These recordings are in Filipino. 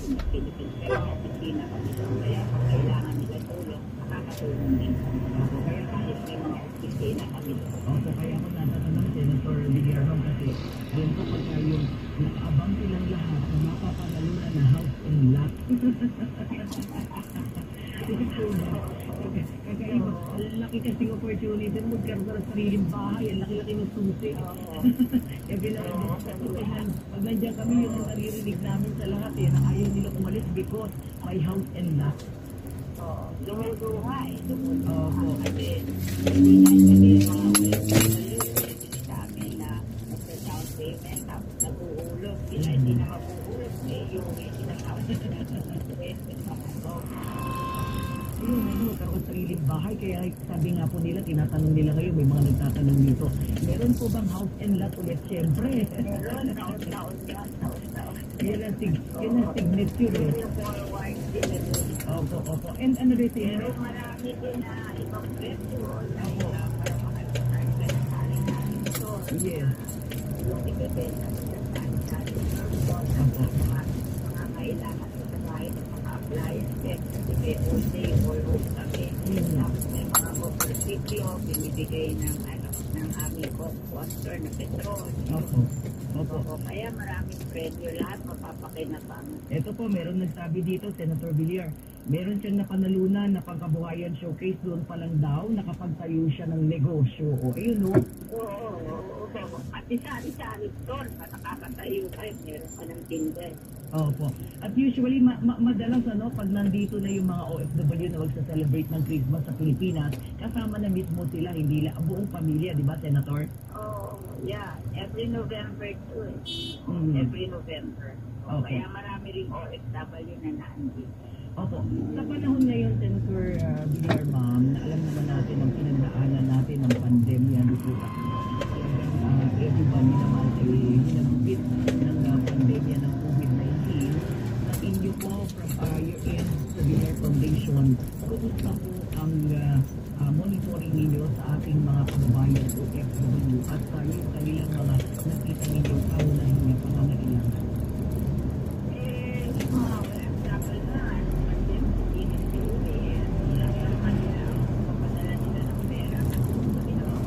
Philippines kayo, opisina kami doon. Kaya kung kailangan nila tulong, makakatulong din. Opo, kaya Kahit may mga opisina kami doon. Opo, kaya ako natatanong, Senator Villarman, kasi yun po pagka yung nakaabang silang lahat na mapapanalunan na house and lot. Kakaiba, ang laki kasing opportunity mo magkaroon ng sariling bahay, ang laki-laki ng susi. Kaya bilang pag nandiyan kami, yun ang naririnig namin sa lahat na ayaw nila umalis because may house and lot. Lumuduha eh. Opo. Kasi hindi na sabihin mga OFW, hindi sa amin na magsa-down payment, tapos nabuulog. Sila hindi na mabuulog. Yung sinasama nila sa Western Ayun, karoon sariling bahay. Kaya sabi nga po nila, tinatanong nila ngayon, may mga nagtatanong dito, meron po bang house and lot ulit? Siyempre. Meron, taon-taon. Yun ang signature eh. Forward sila doon. Opo. And ano rin Pero marami din na ibang presyo na para makalasan ka na sari-sari ito. Yes. Yung ibebenta mo sa sari-sari ito. Mga kailangan mo sa bahay ng mga appliances. Kasi may all day, all home kami. Tapos may mga offersityo, binibigay ng aming sponsor na petrol. Opo. Kaya maraming premyo lahat mapapakinabang. Ito po, meron nagsabi dito, Senator Villar, meron siyang napanalunan na pangkabuhayan showcase doon pa lang daw, nakapagtayo siya ng negosyo. O, ayun o. Oo. Pati sari-sari store, nakakatayo kayo, meron ka ng tinder. Opo. At usually, madalas pag nandito na yung mga OFW na magsa-celebrate ng Christmas sa Pilipinas, kasama na mismo sila, hindi lang ang buong pamilya, di ba, Senator? Yeah. Every November too eh. Every November. Okay. Kaya marami ring OFW na naandito. Opo. Sa panahon ngayon, Senator Villar, ma'am, na alam naman natin ang pinagdaanan natin ng pandemya dito. Everybody naman ay hinagupit ng pandemya ng COVID-19. Sa inyo po, from your end sa Villar Foundation, kumusta po ang monitoring ninyo sa ating mga kababayan o FW at yung kanilang mga nakita ninyo kaunahin ng pangangailangan? Yung mga OFW na, pandemya, hindi na sinuwi eh. Wala ka naman nila, papadala nila ng pera. Sabi na mga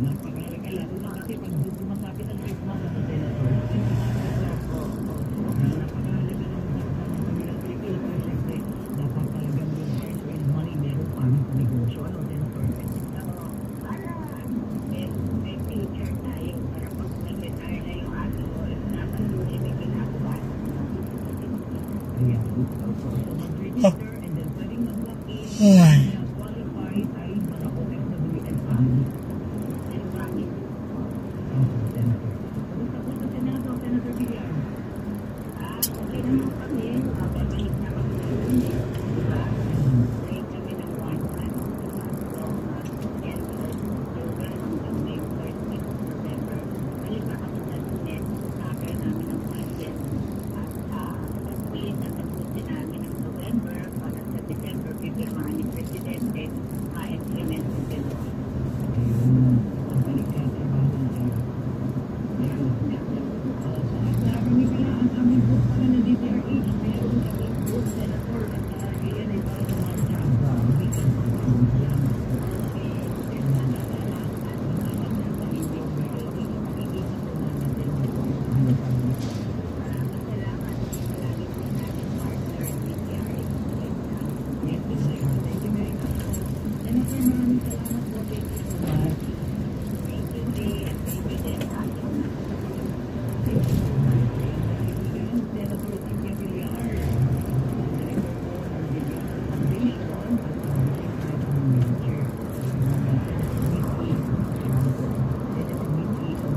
napakalaga. Lalo na kasi pag sumasapit ang Christmas sa Senator, napakahalaga ng kabilang pelikula. Pero syempre, dapat talagang yung time and money meron para sa negosyo. Ano, Senator? May future tayo para pag nag-retire na yung aso mo, naman doon may ginagawa. Ayan. So, mag-register and then pwedeng mag-lock in na qualified ay mga OFW and family. And bakit? Senator. Kamusta po sa Senado, Senator Villar? Okay naman kami. Babalik na kami doon. Diba? Break kami ng 1 month. So, end of October hanggang May 1st week of November. Balik na kami sa Senate. Kaya namin ang budget. At pagpulit na tapusin namin ng November para sa December, pipirmahan ni Presidente ma-implement ng gano'n. Ayun. Ang balik ka, trabaho na kayo. Ayun. So, at kami pala ang aming group pala na DTRH. Mayroon kaming group, Senator, at iyan ay para sa mga tiyamba. Weekend po ang salamat po. And naalala at naalala sa inyong reality. Makikita po namin din ito ang family. Salamat. Palagi po natin partner DTRH. Yes, Senator. Thank you very much. Senator, maraming salamat po. Thank you so much. Thank you, Jay, at thank you, Jay. Thank you so much. Kaibigan, Senator Cynthia Villar, Director for Religious Foundation at Senate Manager ng Senate Committee on at natin mga kaibigan, dahil sa tayo nito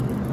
nito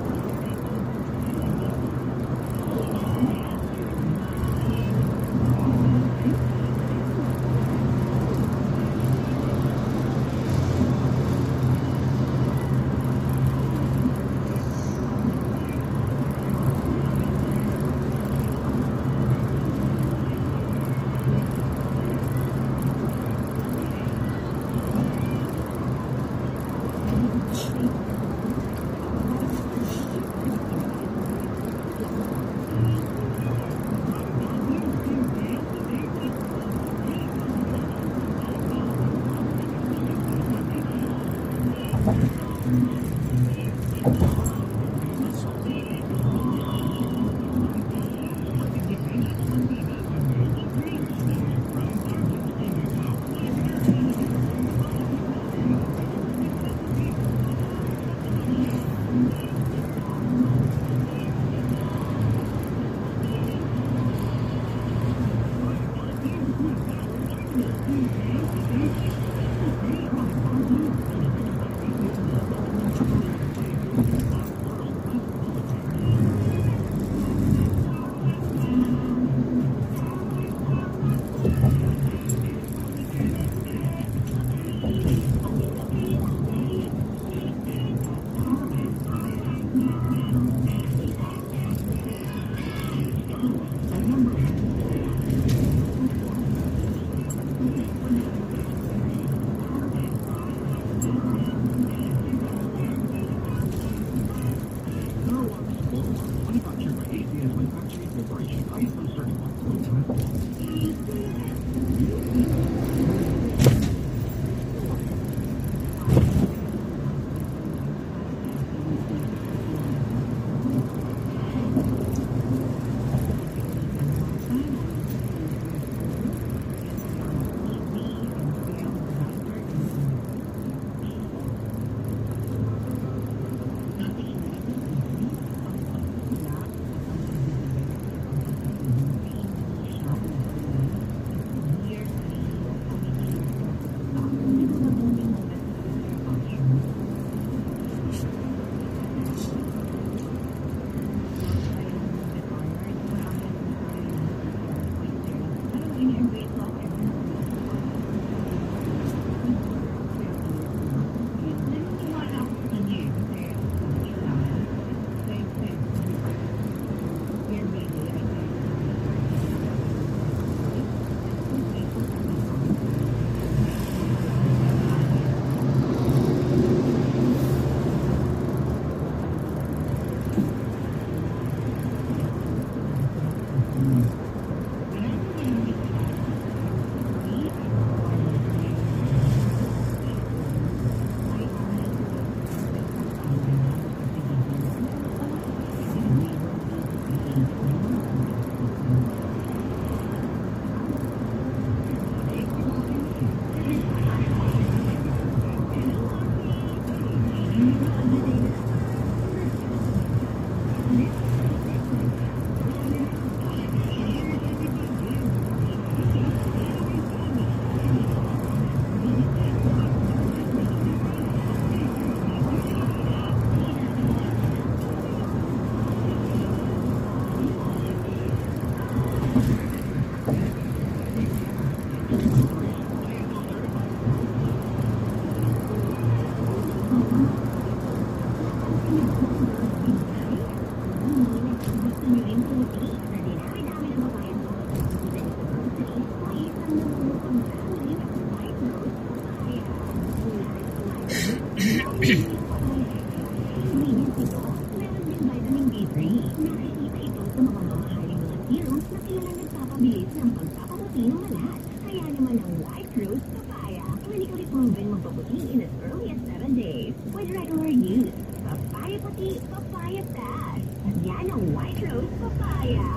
naman nagpapabilis ng pagpapaputi ng balat. Kaya naman ang White Rose Papaya, clinically proven magpaputi in as early as 7 days with regular use. Papaya puti, papaya fast. At yan ang White Rose Papaya.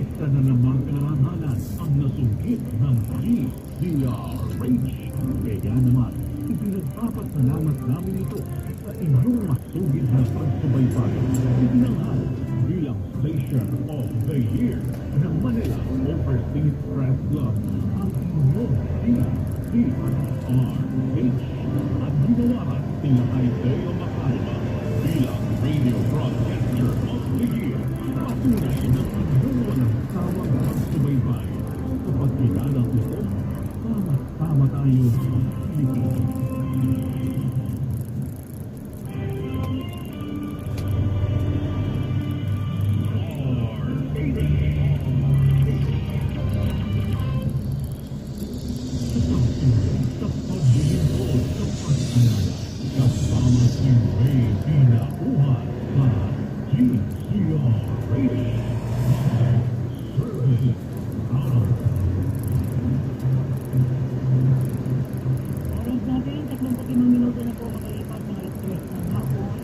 Isa na namang karangalan ang nasungkit ng DZRH. Kaya naman, ipinagpapasalamat namin ito sa inyong masugid na pagsubaybay. Ibinanghal bilang Station of the Year ng Manila Overseas Press Club ang inyong DZRH at ginawaran sila Isaiah Macalma bilang Radio Broadcaster of the Year. Patunay ng inyong walang sawang pagsubaybay. Kapag kilala ko ito, sama tayo sa Pilipinas. Oras natin, 35 minuto na po makalipas ng alas 3 ng hapon.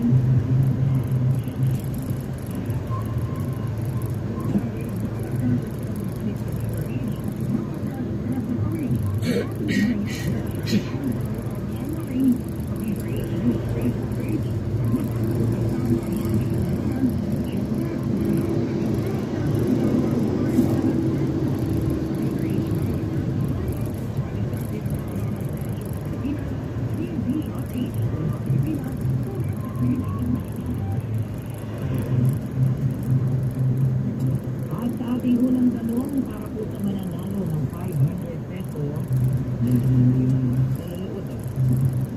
At sa ating unang tanong, para po sa mananalo ng 500 peso, nandiyan na yung naluluot.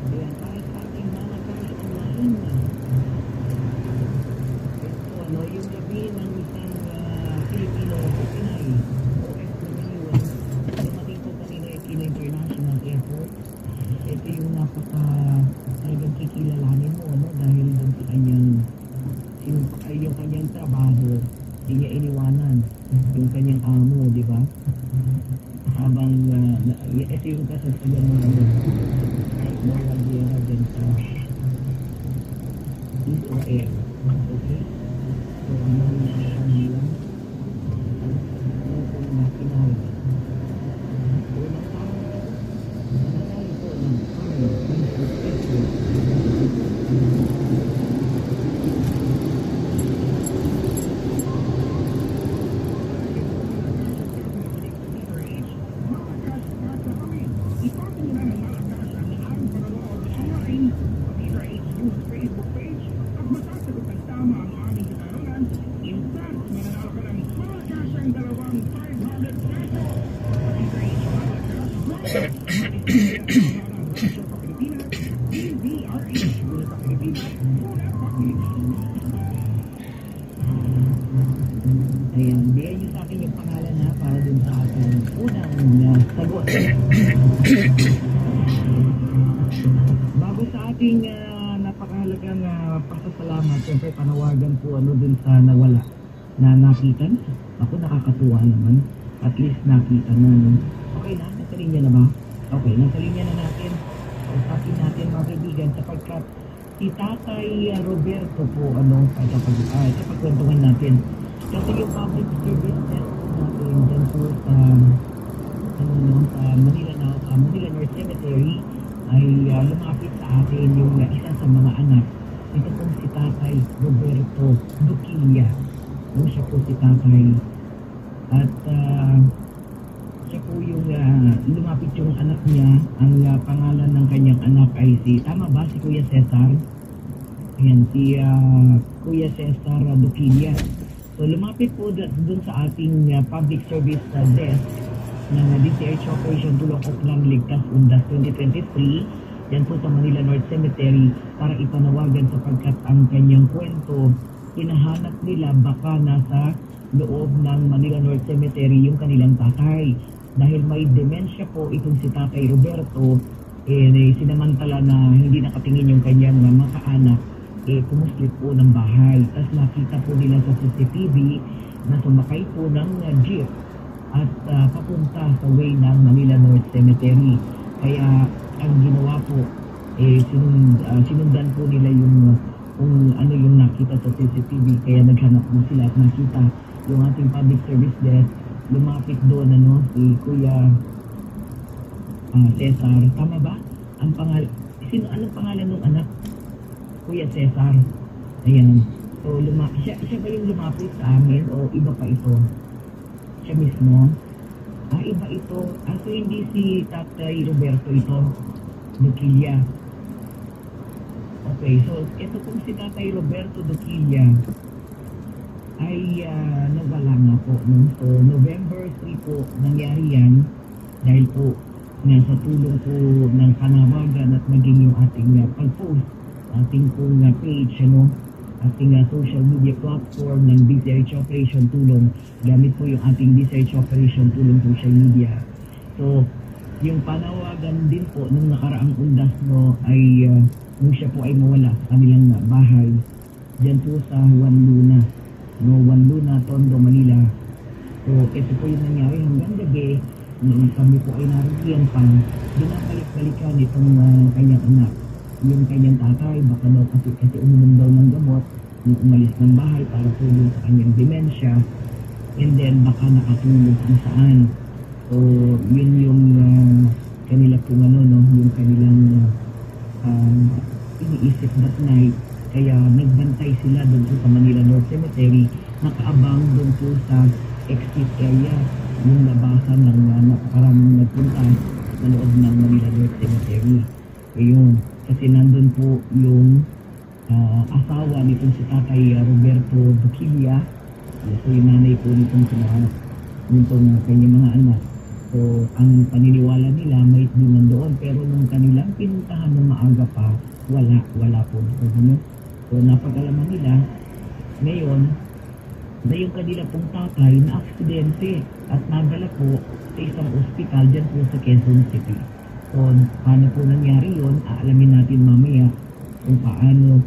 Kaya para sa ating mga cash online, ito, yung labi ng isang Filipino o Pinay o FW, dumating po kanina Aquino International Airport. Ito yung talagang kikilalanin mo, dahil doon sa yung kanyang trabaho, hindi niya iniwanan yung kanyang amo, di ba? Habang ito yung kasasayan mo moral guerra dyan sa Israel. Okay? So, ano yung nila? Ano kung nakinawin? Unang tao, nanalo po ng 500 pesos. Ayan, bigay niyo sa akin yung pangalan na para dun sa ating unang sagot. Bago sa ating napakahalagang pasasalamat, siyempre panawagan po dun sa nawala na nakita na. Ako nakakatuwa naman. At least nakita na. No? Okay na? Nasa linya na ba? Okay, nasa linya na natin. Usapin natin mga kaibigan sapagkat si Tatay Roberto po sa pagkwentuhan natin. Kasi yung public service test natin dyan po sa Manila North Cemetery ay lumapit sa atin yung isa sa mga anak. Ito po si Tatay Roberto Duquilla. Siya po si Tatay. At siya po yung lumapit yung anak niya. Ang pangalan ng kanyang anak ay tama ba si Kuya Cesar? Ayan, si Kuya Cesar Duquilla. So lumapit po dun sa ating public service desk ng DCH Operation Tulong Oklang Ligtas Undas 2023 yan po sa Manila North Cemetery para ipanawagan sapagkat ang kanyang kwento hinahanap nila baka nasa loob ng Manila North Cemetery yung kanilang tatay dahil may demensya po itong si Tatay Roberto sinamantala na hindi nakatingin yung kanyang mga kaanak pumuslit po ng bahay. Tapos nakita po nila sa CCTV na sumakay po ng jeep at papunta sa way ng Manila North Cemetery. Kaya ang ginawa po, sinundan po nila yung kung ano yung nakita sa CCTV. Kaya naghanap po sila at nakita yung ating public service desk. Lumapit doon si Kuya Cesar. Tama ba? Anong pangalan ng anak? Kuya Cesar. Ayan. So, siya ba yung lumapit sa amin o iba pa ito? Siya mismo? Iba ito. So hindi si Tatay Roberto ito. Duquilla. Okay, so ito kung si Tatay Roberto Duquilla ay nawala nga po. So, November 3 po nangyari yan dahil po sa tulong po ng panawagan at maging yung ating pag-post, ating pong page, ating social media platform ng DCRH Operation Tulong. Gamit po yung ating DCRH Operation Tulong social media. So, yung panawagan din po nung nakaraang undas ay nung siya po ay mawala sa kanilang bahay dyan po sa Juan Luna. Juan Luna, Tondo, Manila. So, ito po yung nangyari hanggang gabi. Nung kami po ay nariyan pa, binabalik-balikan itong kanyang anak. Yung kanyang tatay, baka daw kasi uminom daw ng gamot nung umalis ng bahay para tulong sa kanyang dementia, and then baka nakatulog kung saan. So, yun yung kanila po yung kanilang iniisip that night. Kaya nagbantay sila doon sa Manila North Cemetery, nakaabang doon po sa exit area, yung labasan ng napakaraming nagpunta sa loob ng Manila North Cemetery. Ayun, kasi nandun po yung asawa nitong si Tatay Roberto Duquilla. So yung nanay po nitong kanyang mga anak. So ang paniniwala nila may din nandoon, pero nung kanilang pinuntahan ng maaga pa, wala po. So napag-alaman nila ngayon na yung kanila pong tatay na aksidente at nadala po sa isang ospital dyan po sa Quezon City. So, paano po nangyari yun, aalamin natin mamaya kung paano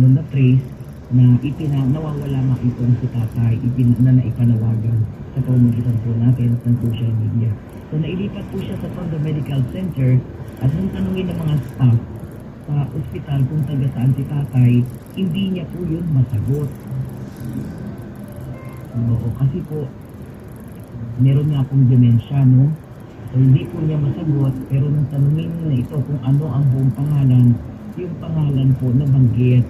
na-trace na nawawala nga itong si tatay, na ipanawagan sa pamamagitan po natin ng social media. So, nailipat po siya sa Tondo Medical Center at nung tanungin ng mga staff sa ospital kung taga saan si tatay, hindi niya po yun masagot. Oo, kasi po, meron nga pong dementia, So, hindi po niya masagot, pero nung tanungin na ito kung ano ang buong pangalan, yung pangalan po nabanggit.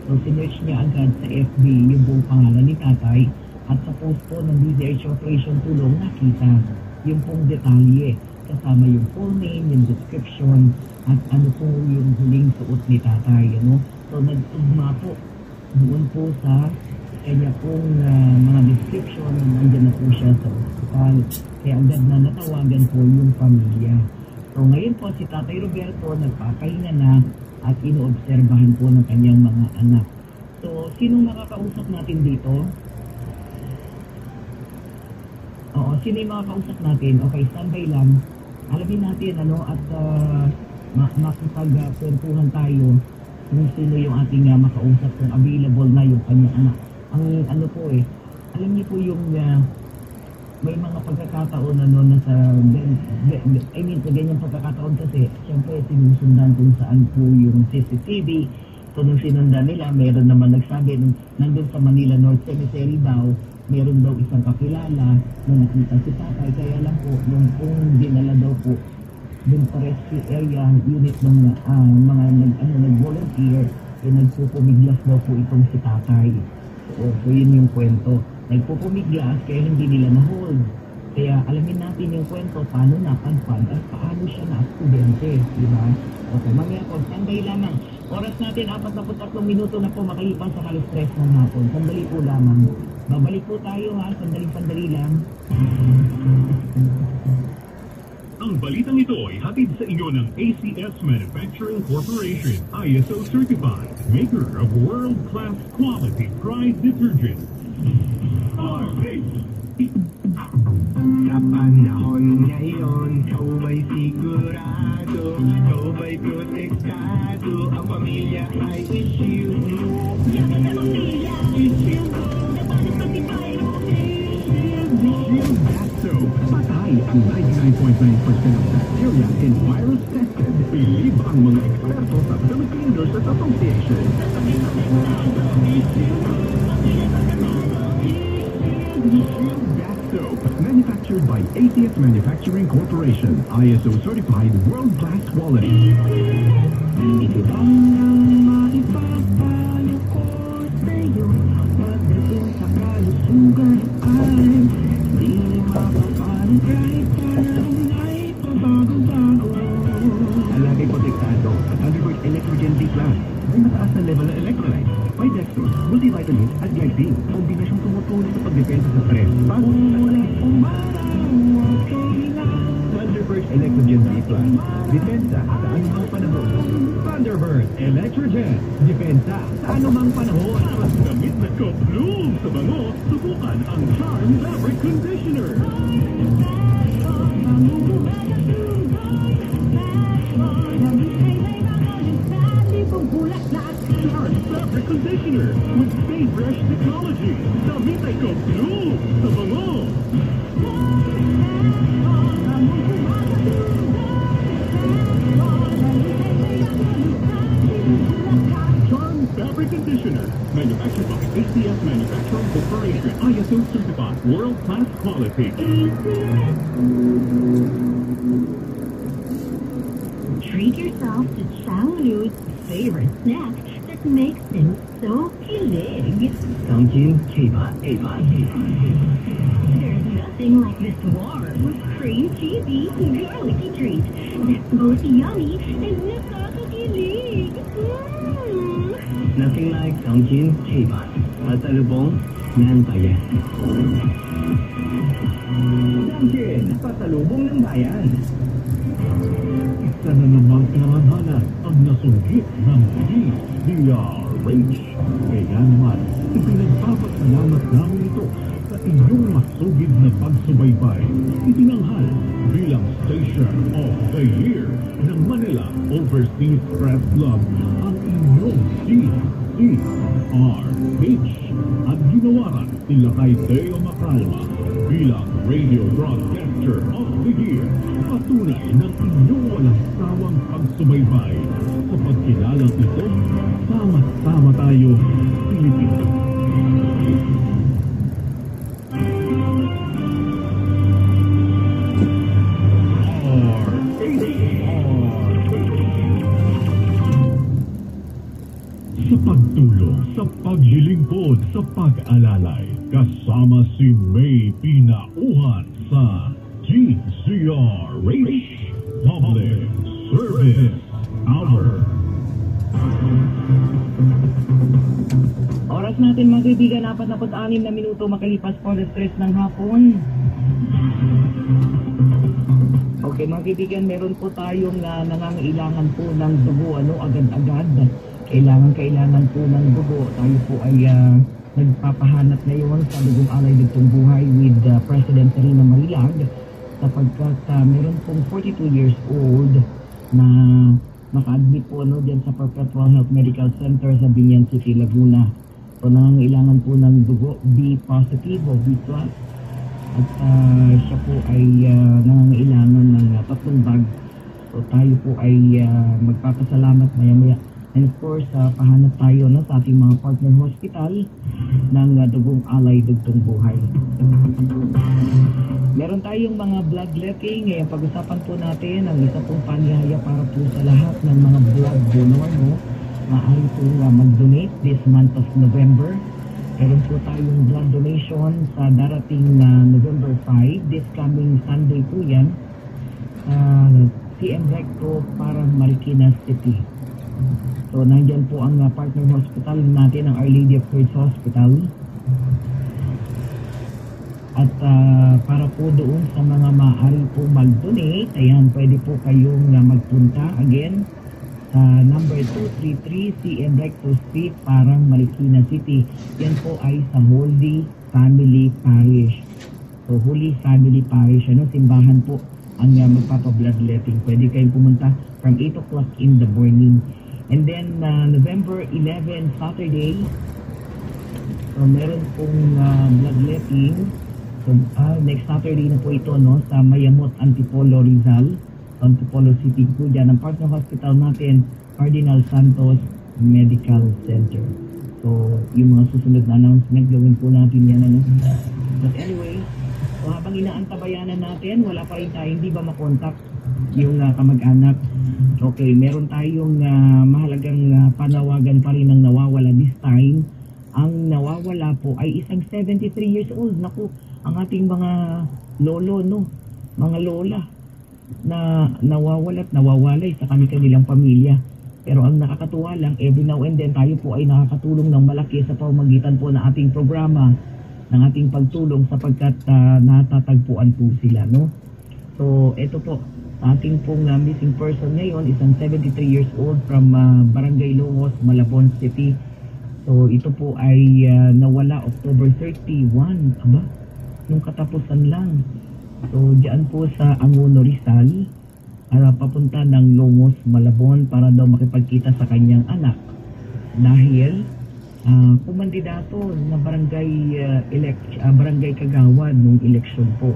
So, sinerch niya agad sa FB yung buong pangalan ni tatay at sa post po ng DCRH Operation Tulong nakita yung pong detalye. Kasama yung full name, yung description, at ano po yung huling suot ni tatay. So, nagtugma po doon po sa kanya pong mga description na nandiyan na po siya sa ospital. Kaya agad na natawagan po yung pamilya. So ngayon po si Tatay Roberto nagpapahinga na at inoobserbahan po ng kanyang mga anak. So sinong makakausap natin dito? Oo, sino yung makakausap natin? Okay, standby lang. Alamin natin at makipagkwentuhan tayo kung sino yung ating makausap kung available na yung kanyang anak. Ang alam niyo po yung may mga pagkakataon na sa sa ganyang pagkakataon kasi siyempre sinusundan kung saan po yung CCTV. So nung sinundan nila, meron naman nagsabi nandun sa Manila North Cemetery daw, meron daw isang kakilala na nakita si tatay. Kaya lang po, nung dinala daw po dun sa rescue area unit ng mga nag-volunteer, nagpupumiglas daw po itong si tatay. So yun yung kwento. Nagpupumiglas kaya hindi nila na-hold. Kaya alamin natin yung kwento, paano napadpad at paano siya na-aksidente. Diba? Okay, mamaya po, standby lamang. Oras natin, 43 minuto na po makalipas sa kalis-stress ng hapon. Sandali po lamang. Babalik po tayo sandali lang. Ang balitang ito ay hatid sa inyo ng ACS Manufacturing Corporation, ISO certified, maker of world-class quality Pride detergent. Sa panahon ngayon, ikaw ba'y sigurado, ikaw ba'y protektado, ang pamilya ay issue mo. Yaman na pamilya, issue mo. 99.9% of bacteria and virus tested. Believe ang mga eksperto sa Philippine Nurses Association. Gas soap, manufactured by ATS Manufacturing Corporation, ISO certified world-class quality. Ito ang maipapayo ko sa'yo. Pagdating sa kalusugan ay di mapapaano kahit paano ay pabago-bago. Alagay protektado, Thunderbird Electrogen D+. May mataas na level ng electrolyte, may dextrose, multivitamins at glycine. Kombinasyong tumutulong sa pagdepensa sa stress. Ulit umaraw, okay lang. Thunderbird Electrogen D+. Depensa sa anumang panahon. Thunderbird Electrogen. Depensa sa anumang panahon. At damit na ka-bloom sa bango, subukan ang Charm Fabric Conditioner. Charm Fabric Conditioner with Stay Fresh Technology. Damit ay ka-bloom sa bango. Charm Fabric Conditioner, manufactured by ATS Manufacturing Corporation, ISO certified, world-class quality. Treat yourself to Changlu's favorite snack that makes them so kilig. Tongjin Kiba. There's nothing like this warm, cream cheesy, garlicky treat that's both yummy and nakakakilig. Nothing like Tongjin Kiba. Pasalubong ng bayan. Tongjin, pasalubong ng bayan. Isa na namang karangalan ang nasunggit ng DRH. Kaya naman, ipinagpapasalamat namin ito sa inyong masugid na pagsubaybay. Itinanghal bilang Station of the Year ng Manila Overseas Press Club ang inyong DRH at ginawaran sila kay Teo Macalma bilang Radio Broadcaster of the Year. Patunay ng inyong walang sawang pagsubaybay sa pagkilalang ito. Sama-sama tayo, Pilipinas. Sa pagtulong, sa paglilingkod, sa pag-alalay, kasama si May Pinauhan sa GCRH Public Service Hour. Oras natin mga kaibigan, 46 na minuto makalipas po alas 3 ng hapon. Okay mga kaibigan, meron po tayong nangangailangan po ng dugo, agad-agad. Kailangan po ng dugo. Tayo po ay nagpapahanap ngayon sa Dugong Alay Digtong Buhay with President Serena Marilag sapagkat meron pong 42 years old na naka-admit po dyan sa Perpetual Health Medical Center sa Binyan City, Laguna. So nangangailangan po ng dugo, B positive o B plus. At siya po ay nangangailangan ng 3 bag. So tayo po ay magpapasalamat maya-maya. And of course, pahanap tayo sa ating mga partner hospital ng Dugong Alay Digtong Buhay. Meron tayong mga bloodletting. Ngayon, pag-usapan po natin ang isa pong panyaya para po sa lahat ng mga blood donor. Maaari po mag-donate this month of November. Meron po tayong blood donation sa darating na November 5. This coming Sunday po yan. CM Recto para Marikina City. So, nandyan po ang partner hospital natin, ang Our Lady of Praise Hospital. At para po doon sa mga maaari po mag-donate, ayan, pwede po kayong magpunta again sa number 233 CM Recto Street, Parang Marikina City. Yan po ay sa Holy Family Parish. So, Holy Family Parish, simbahan po ang magpapa-bloodletting. Pwede kayong pumunta from 8 o'clock in the morning. And then, November 11, Saturday, so meron pong bloodletting So, next Saturday na po ito, no, sa Mayamot, Antipolo, Rizal. Antipolo City po dyan. Ang partner hospital natin, Cardinal Santos Medical Center. So, yung mga susunod na announcement, gawin po natin yan. Ano? But anyway, so habang inaantabayanan natin, wala pa rin tayo, hindi ba makontak yung kamag-anak. Okay, meron tayong mahalagang panawagan pa rin ng nawawala this time. Ang nawawala po ay isang 73 years old. Naku, ang ating mga lolo, no? Mga lola na nawawala at nawawalay sa kanilang pamilya. Pero ang nakakatuwa lang, every now and then tayo po ay nakakatulong ng malaki sa pamamagitan po ng ating programa, ng ating pagtulong sapagkat natatagpuan po sila, no? So, ito po, ating pong missing person ngayon, isang 73 years old from Barangay Longos, Malabon City. So, ito po ay nawala October 31, aba, nung katapusan lang. So, diyan po sa Angono, Rizal, papunta ng Longos, Malabon para daw makipagkita sa kanyang anak. Dahil, kumandidato na barangay kagawad nung eleksyon po.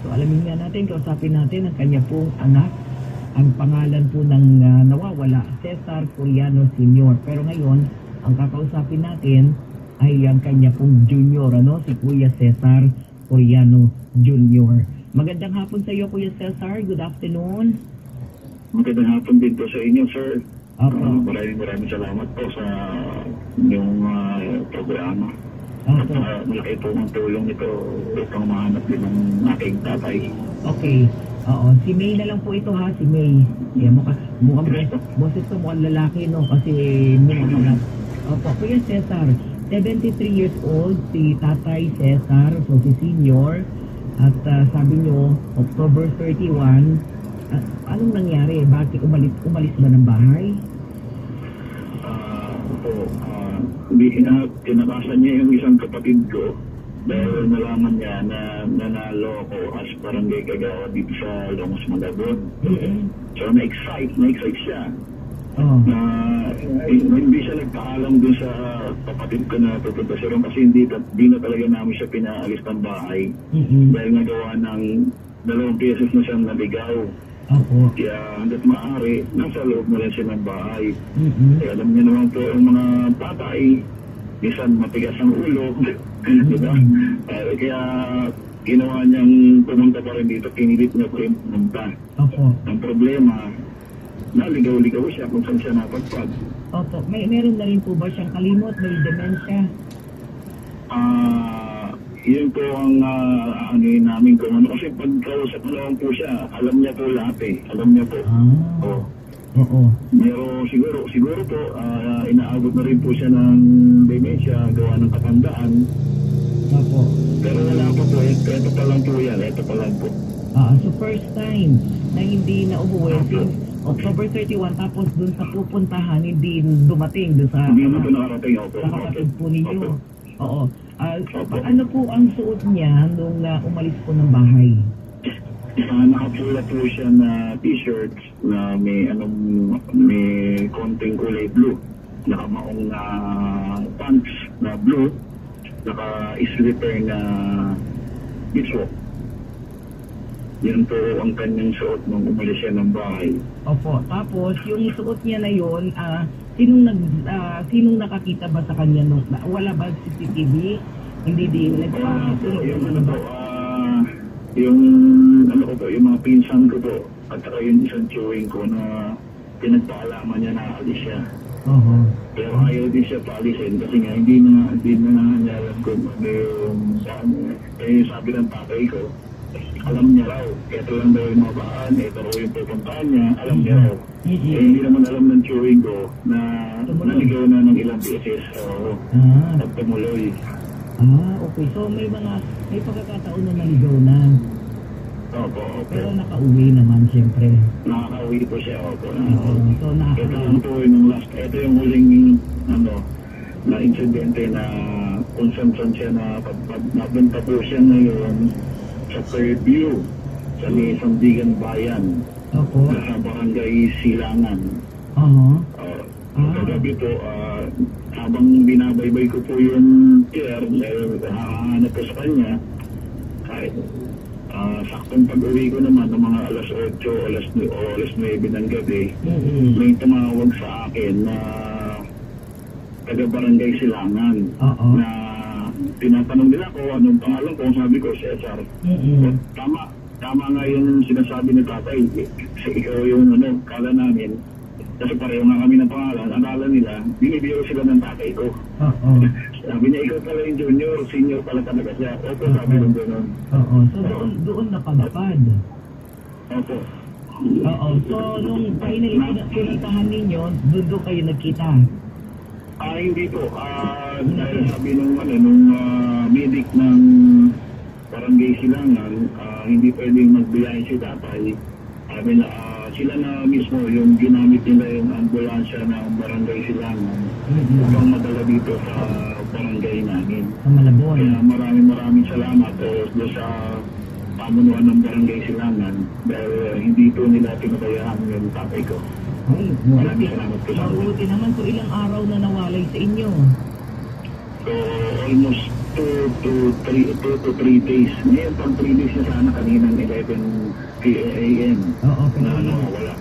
So, alamin nga natin, kausapin natin ang kanya pong anak. Ang pangalan po ng nawawala, Cesar Coriano Sr. Pero ngayon, ang kakausapin natin ay ang kanya pong junior, ano? Si Kuya Cesar Coriano Jr. Magandang hapon sa iyo, Kuya Cesar. Good afternoon. Magandang hapon din po sa inyo, sir. Maraming salamat po sa inyong programa. At malaki po ang tulong nito upang mahanap din ng aking tatay. Okay. Oo. Si May na lang po ito, ha? Si May. Yeah, mukhang boses ko mukhang lalaki, no? Kasi mukhang opo, Kuya Cesar, 73 years old, si Tatay Cesar, so si senior. At sabi nyo, October 31, anong nangyari? Bakit umalis ba ng bahay? Tinakasan niya yung isang kapatid ko dahil nalaman niya na nanalo ako as barangay kagawa dito sa Longos, Malabon. So na-excite siya. Hindi siya nagpaalam dun sa kapatid ko na pupunta siya rin kasi hindi na talaga namin siya pinaalis ng bahay dahil nagawa ng 2 beses na siyang naligaw. Kaya hanggat maaari, nasa loob na rin siya ng bahay. Kaya alam niyo naman po ang mga tatay, minsan matigas ang ulo. Diba? Kaya ginawa niyang pumunta pa rin dito, pinilit niya pa rin pumunta. Ang problema, naligaw-ligaw siya kung saan siya napagpag. Opo. Meron na rin po ba siyang kalimot? May dementia? Yun po ang namin kung ano. Kasi pagkausap mo naman po siya, alam niya po lahat eh. Alam niya po. Oo. Pero siguro po, inaabot na rin po siya ng dementia, gawa ng katandaan. Opo. Pero wala pa po. Ito pa lang po yan. Ito pa lang po. So first time na hindi na umuwi since October 31, tapos dun sa pupuntahan, hindi dumating dun sa... Hindi mo ito nakarating ako. Sa kapatid po ninyo. Oo. Ano po ang suot niya nung umalis po ng bahay? Nakapula po siya na t-shirt na may konting kulay blue. Nakamaong na pants na blue. Naka-slipper na beachwalk. Yan po ang kanyang suot nung umalis siya ng bahay. Opo. Tapos, yung suot niya na yun, sinong nakakita ba sa kanya nung... Wala ba CCTV? Hindi din yung mga pinsan ko po, at saka yung isang chewing ko na pinagpaalaman niya na alis siya. Pero ayaw din siya paalisin kasi nga hindi na alam ko yung sabi ng tatay ko, alam niya raw, ito lang daw yung mga baan, ito raw yung pupuntahan niya, alam niya raw. Hindi naman alam ng chewing ko na naligaw na ng ilang beses at tumuloy. Okay. So may pagkakataon na naligaw na. Opo. Pero nakauwi naman, siyempre. Nakakauwi po siya, opo. So ito lang po yung last, ito yung huling, na insidente na kung saan siya napunta po siya ngayon sa Fairview, sa may Sandigan Bayan, sa Barangay Silangan. Kagabi po, habang binabaybay ko po yung chair, dahil hahanap ko sa kanya, Kahit saktong pag-uwi ko naman ng mga alas 8 o alas 9 ng gabi, may tumawag sa akin na taga-barangay Silangan na tinatanong nila ko anong pangalan ko. Sabi ko, Cesar. Tama nga yung sinasabi ni tatay. Ikaw yung kala namin. Kasi pareho nga kami ng pangalan. Akala nila, binibiro sila ng tatay ko. Sabi niya, ikaw pala yung junior, senior pala talaga siya. Opo, sabi ko gano'n. So doon napadapad. Opo. So nung pinuntahan ninyo, doon kayo nagkita? Hindi po. Dahil sabi nung medic ng barangay Silangan, hindi pwedeng magbiyahe si tatay. Sabi na, sila na mismo yung ginamit nila yung ambulansya ng barangay Silangan upang madala dito sa barangay namin. Sa Malabon. Kaya maraming salamat doon sa pamunuan ng barangay Silangan dahil hindi po nila pinabayaan yung tatay ko. Ay, Maraming salamat po sa akin. mabuti naman. So ilang araw na nawalay sa inyo? So, almost 2 to 3 days. Ngayon, pag 3 days na sana kaninang 11 a.m. Pero na nawawala.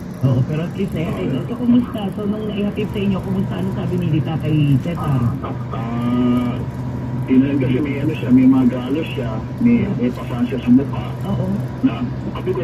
pero at least so kumusta? So nung naihatid sa inyo, kumusta? Ano sabi ni Tatay Cesar? Tinanong kasi may may mga galos siya, may pasan siya sa mukha. Oo. Na, sabi ko,